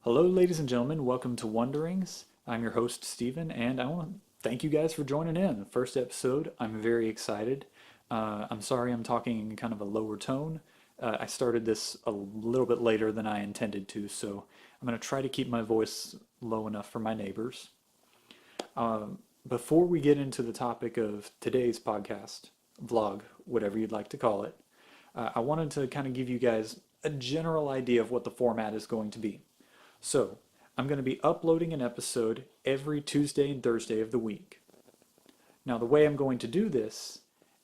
Hello, ladies and gentlemen. Welcome to 1derings. I'm your host, Steven, and I want to thank you guys for joining in. First episode, I'm very excited. I'm sorry I'm talking in kind of a lower tone. I started this a little bit later than I intended to, so I'm going to try to keep my voice low enough for my neighbors. Before we get into the topic of today's podcast, vlog, whatever you'd like to call it, I wanted to kind of give you guys a general idea of what the format is going to be. So, I'm going to be uploading an episode every Tuesday and Thursday of the week. Now, the way I'm going to do this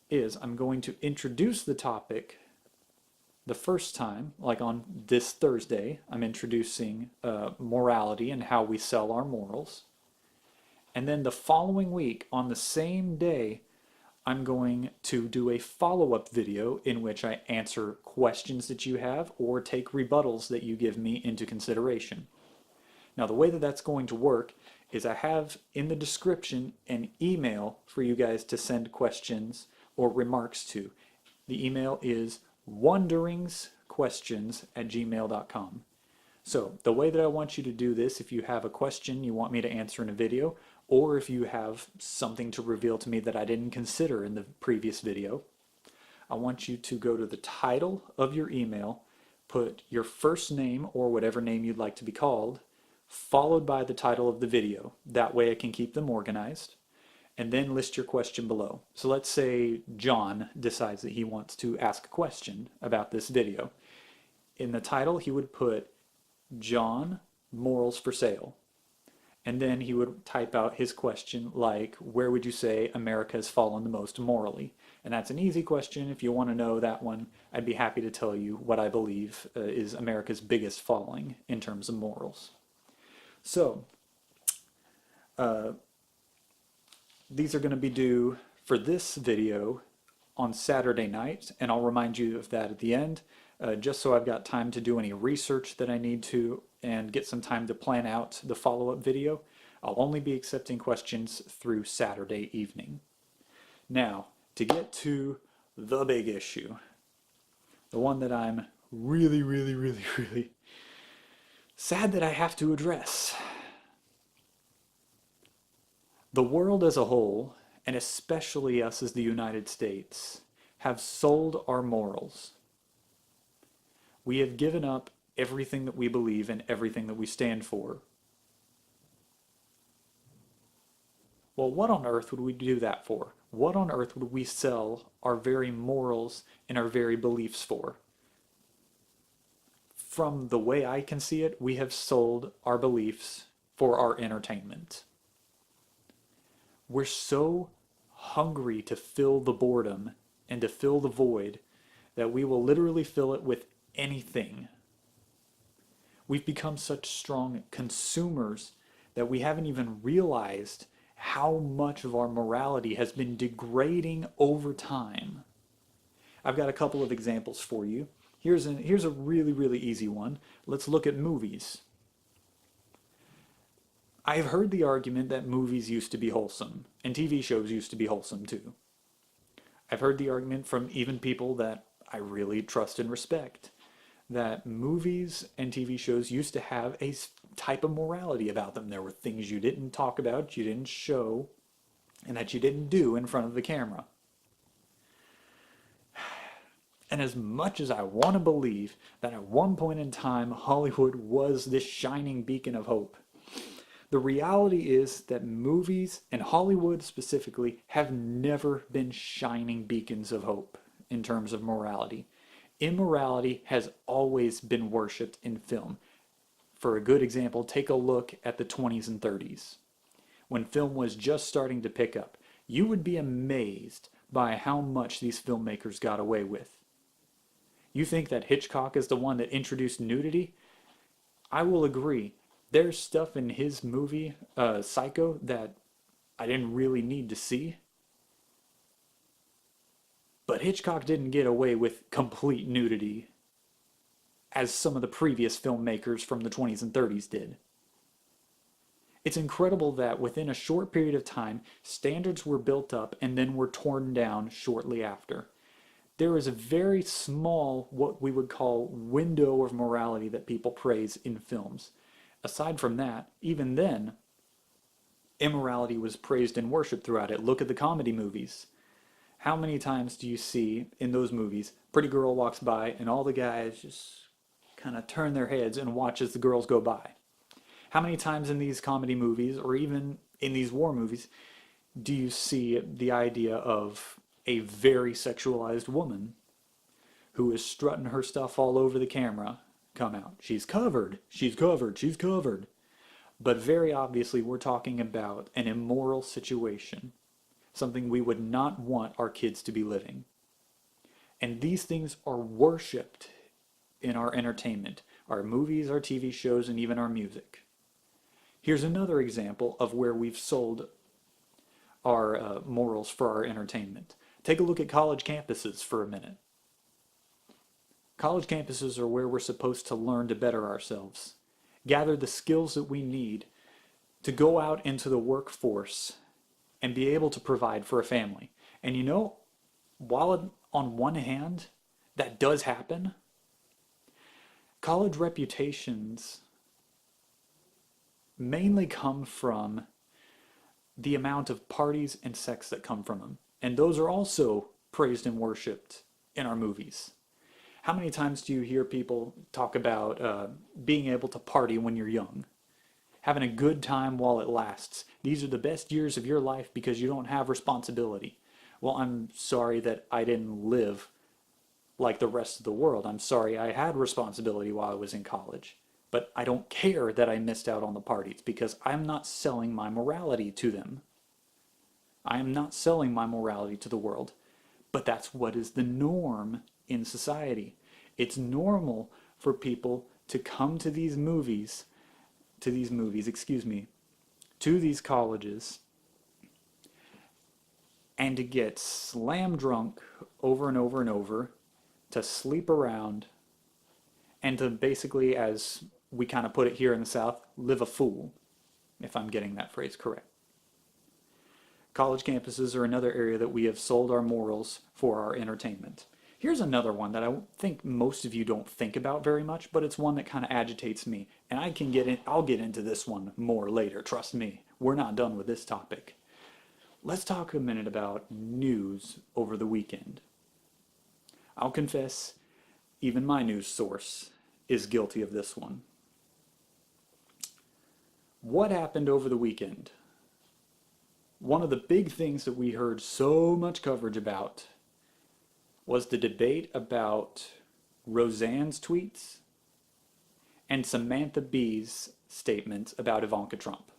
is I'm going to introduce the topic the first time, like on this Thursday, I'm introducing morality and how we sell our morals. And then the following week, on the same day, I'm going to do a follow-up video in which I answer questions that you have or take rebuttals that you give me into consideration. Now, the way that that's going to work is I have in the description an email for you guys to send questions or remarks to. The email is 1deringsquestions@gmail.com. So the way that I want you to do this, if you have a question you want me to answer in a video, or if you have something to reveal to me that I didn't consider in the previous video, I want you to go to the title of your email, put your first name or whatever name you'd like to be called, followed by the title of the video. That way I can keep them organized. And then list your question below. So let's say John decides that he wants to ask a question about this video. In the title, he would put John, morals for sale. And then he would type out his question like, where would you say America has fallen the most morally? And that's an easy question. If you want to know that one, I'd be happy to tell you what I believe is America's biggest falling in terms of morals. So, these are going to be due for this video on Saturday night, and I'll remind you of that at the end, just so I've got time to do any research that I need to and get some time to plan out the follow-up video. I'll only be accepting questions through Saturday evening. Now, to get to the big issue, the one that I'm really sad that I have to address. The world as a whole, and especially us as the United States, have sold our morals. We have given up everything that we believe and everything that we stand for. Well, what on earth would we do that for? What on earth would we sell our very morals and our very beliefs for? From the way I can see it, we have sold our beliefs for our entertainment. We're so hungry to fill the boredom and to fill the void that we will literally fill it with anything. We've become such strong consumers that we haven't even realized how much of our morality has been degrading over time. I've got a couple of examples for you. Here's a really easy one. Let's look at movies. I've heard the argument that movies used to be wholesome, and TV shows used to be wholesome too. I've heard the argument from even people that I really trust and respect, that movies and TV shows used to have a type of morality about them. There were things you didn't talk about, you didn't show, and that you didn't do in front of the camera. And as much as I want to believe that at one point in time Hollywood was this shining beacon of hope, the reality is that movies, and Hollywood specifically, have never been shining beacons of hope in terms of morality. Immorality has always been worshipped in film. For a good example, take a look at the 20s and 30s. When film was just starting to pick up, you would be amazed by how much these filmmakers got away with. You think that Hitchcock is the one that introduced nudity? I will agree. There's stuff in his movie, Psycho, that I didn't really need to see. But Hitchcock didn't get away with complete nudity, as some of the previous filmmakers from the 20s and 30s did. It's incredible that within a short period of time, standards were built up and then were torn down shortly after. There is a very small, what we would call, window of morality that people praise in films. Aside from that, even then, immorality was praised and worshipped throughout it. Look at the comedy movies. How many times do you see in those movies, pretty girl walks by and all the guys just kind of turn their heads and watch as the girls go by? How many times in these comedy movies or even in these war movies do you see the idea of a very sexualized woman who is strutting her stuff all over the camera come out? She's covered, she's covered, she's covered. But very obviously we're talking about an immoral situation, something we would not want our kids to be living. And these things are worshipped in our entertainment, our movies, our TV shows, and even our music. Here's another example of where we've sold our morals for our entertainment. Take a look at college campuses for a minute. College campuses are where we're supposed to learn to better ourselves, gather the skills that we need to go out into the workforce and be able to provide for a family. And you know, while on one hand that does happen, college reputations mainly come from the amount of parties and sex that come from them. And those are also praised and worshipped in our movies. How many times do you hear people talk about being able to party when you're young? Having a good time while it lasts. These are the best years of your life because you don't have responsibility. Well, I'm sorry that I didn't live like the rest of the world. I'm sorry I had responsibility while I was in college. But I don't care that I missed out on the parties because I'm not selling my morality to them. I am not selling my morality to the world. But that's what is the norm in society. It's normal for people to come to these colleges, and to get slam drunk over and over and over, to sleep around, and to basically, as we kind of put it here in the South, live a fool, if I'm getting that phrase correct. College campuses are another area that we have sold our morals for our entertainment. Here's another one that I think most of you don't think about very much, but it's one that kind of agitates me. And I'll get into this one more later, trust me. We're not done with this topic. Let's talk a minute about news over the weekend. I'll confess, even my news source is guilty of this one. What happened over the weekend? One of the big things that we heard so much coverage about was the debate about Roseanne's tweets and Samantha Bee's statements about Ivanka Trump.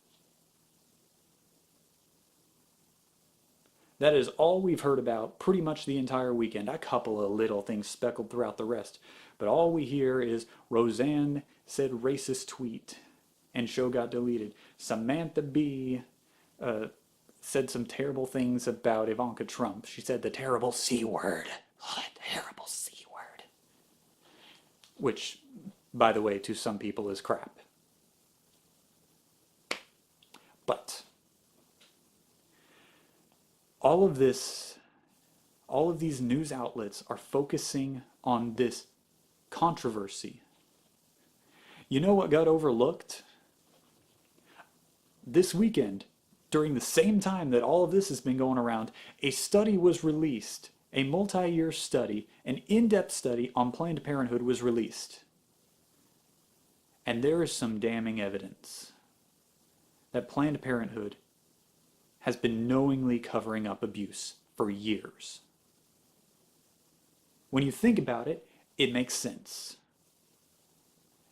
That is all we've heard about pretty much the entire weekend. A couple of little things speckled throughout the rest. But all we hear is Roseanne said racist tweet and show got deleted. Samantha Bee said some terrible things about Ivanka Trump. She said the terrible C word. Oh, that terrible C word. Which, by the way, to some people is crap. But all of these news outlets are focusing on this controversy. You know what got overlooked? This weekend, during the same time that all of this has been going around, a study was released, a multi-year study, an in-depth study on Planned Parenthood was released. And there is some damning evidence that Planned Parenthood has been knowingly covering up abuse for years. When you think about it, it makes sense.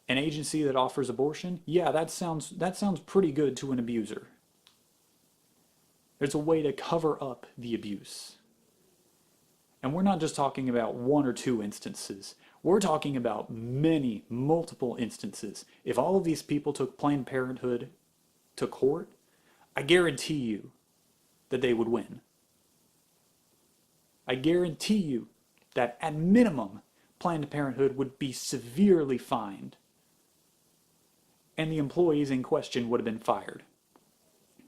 An agency that offers abortion, yeah, that sounds pretty good to an abuser. There's a way to cover up the abuse. And we're not just talking about one or two instances. We're talking about multiple instances. If all of these people took Planned Parenthood to court, I guarantee you that they would win. I guarantee you that at minimum, Planned Parenthood would be severely fined, and the employees in question would have been fired.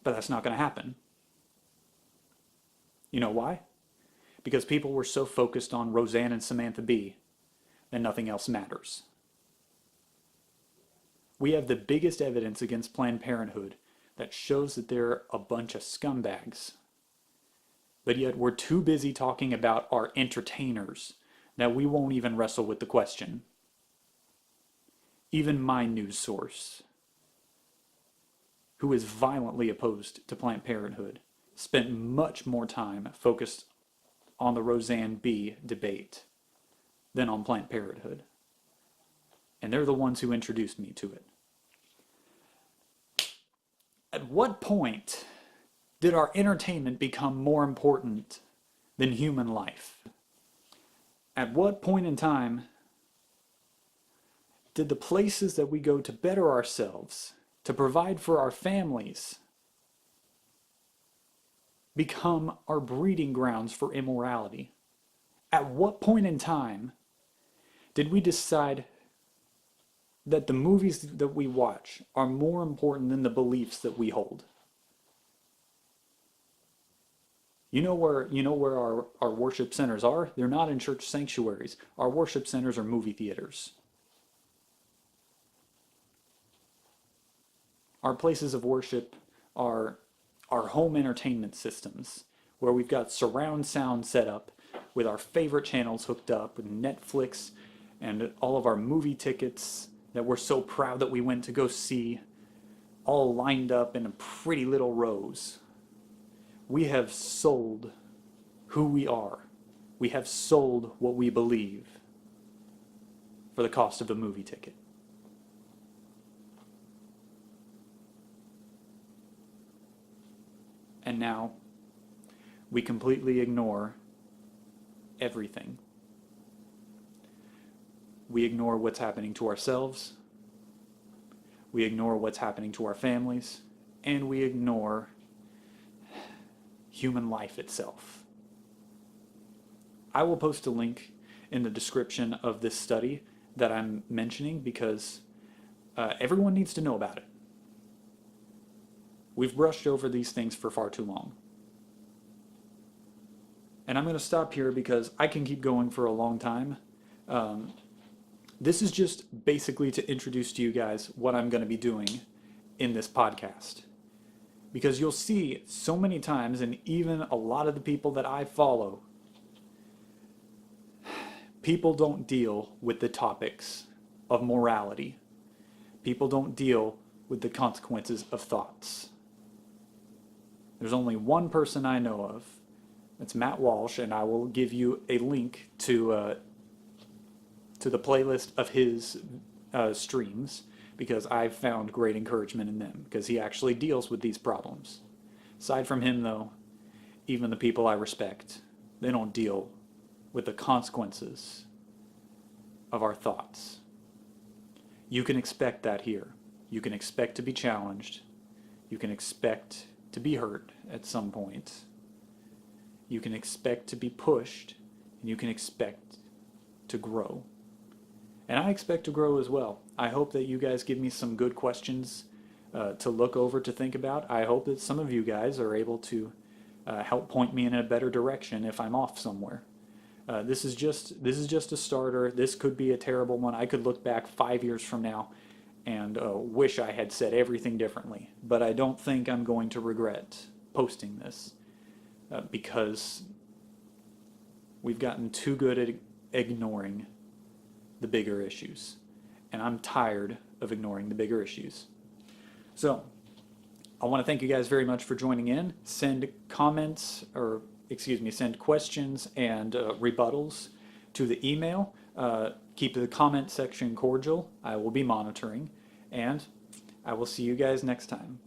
But that's not going to happen. You know why? Because people were so focused on Roseanne and Samantha Bee that nothing else matters. We have the biggest evidence against Planned Parenthood that shows that they're a bunch of scumbags. But yet we're too busy talking about our entertainers that we won't even wrestle with the question. Even my news source, who is violently opposed to Planned Parenthood, spent much more time focused on the Roseanne B debate than on Planned Parenthood. And they're the ones who introduced me to it. At what point did our entertainment become more important than human life? At what point in time did the places that we go to better ourselves, to provide for our families, become our breeding grounds for immorality? At what point in time did we decide that the movies that we watch are more important than the beliefs that we hold? You know where our worship centers are? They're not in church sanctuaries. Our worship centers are movie theaters. Our places of worship are our home entertainment systems, where we've got surround sound set up with our favorite channels hooked up with Netflix and all of our movie tickets that we're so proud that we went to go see, all lined up in pretty little rows. We have sold who we are. We have sold what we believe for the cost of a movie ticket. And now we completely ignore everything. We ignore what's happening to ourselves. We ignore what's happening to our families. And we ignore human life itself. I will post a link in the description of this study that I'm mentioning because everyone needs to know about it. We've brushed over these things for far too long. And I'm going to stop here because I can keep going for a long time. This is just basically to introduce to you guys what I'm going to be doing in this podcast. Because you'll see so many times, and even a lot of the people that I follow, people don't deal with the topics of morality. People don't deal with the consequences of thoughts. There's only one person I know of. It's Matt Walsh, and I will give you a link to the playlist of his streams, because I've found great encouragement in them, because he actually deals with these problems. Aside from him, though, even the people I respect, they don't deal with the consequences of our thoughts. You can expect that here. You can expect to be challenged. You can expect to be hurt at some point. You can expect to be pushed, and you can expect to grow. And I expect to grow as well. I hope that you guys give me some good questions to look over, to think about. I hope that some of you guys are able to help point me in a better direction if I'm off somewhere. This is just a starter. This could be a terrible one. I could look back 5 years from now and wish I had said everything differently. But I don't think I'm going to regret posting this because we've gotten too good at ignoring the bigger issues. And I'm tired of ignoring the bigger issues. So, I want to thank you guys very much for joining in. Send comments, or send questions and rebuttals to the email. Keep the comment section cordial. I will be monitoring. And I will see you guys next time.